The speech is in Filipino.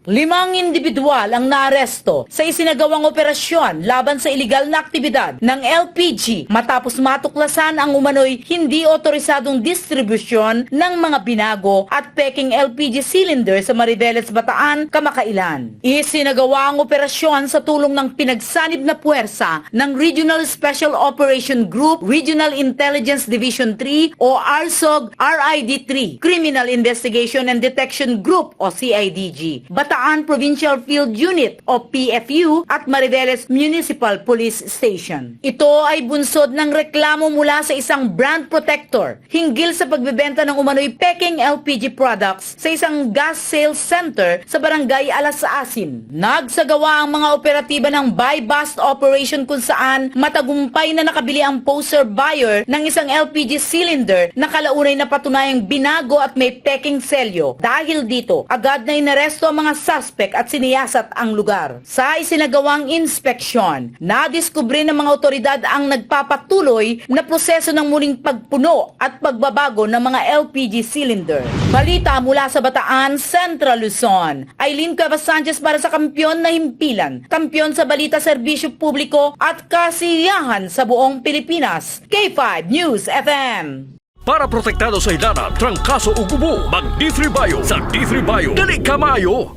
5 individual ang naaresto sa isinagawang operasyon laban sa iligal na aktibidad ng LPG matapos matuklasan ang umano'y hindi otorisadong distribusyon ng mga binago at peking LPG cylinder sa Mariveles, Bataan, kamakailan. Isinagawa ang operasyon sa tulong ng pinagsanib na puwersa ng Regional Special Operation Group, Regional Intelligence Division 3 o RSOG RID3, Criminal Investigation and Detection Group o CIDG, Bataan Provincial Field Unit o PFU at Mariveles Municipal Police Station. Ito ay bunsod ng reklamo mula sa isang brand protector hinggil sa pagbebenta ng umano'y peking LPG products sa isang gas sales center sa barangay Alasasin. Nagsagawa ang mga operatiba ng buy-bust operation kung saan matagumpay na nakabili ang poster buyer ng isang LPG cylinder na kalaunay na patunayang binago at may peking selyo. Dahil dito, agad na inaresto ang mga suspect at siniyasat ang lugar. Sa isinagawang inspeksyon, nadiskubre ng mga otoridad ang nagpapatuloy na proseso ng muling pagpuno at pagbabago ng mga LPG cylinder. Balita mula sa Bataan, Central Luzon. Aileen Cuevas Sanchez para sa Kampiyon na Himpilan, kampiyon sa balita, serbisyo publiko at kasiyahan sa buong Pilipinas. K5 News FM. Para protektado sa hidana, trangkaso o gubo, mag D3 Bio. Sa D3 Bio, dali kamayo!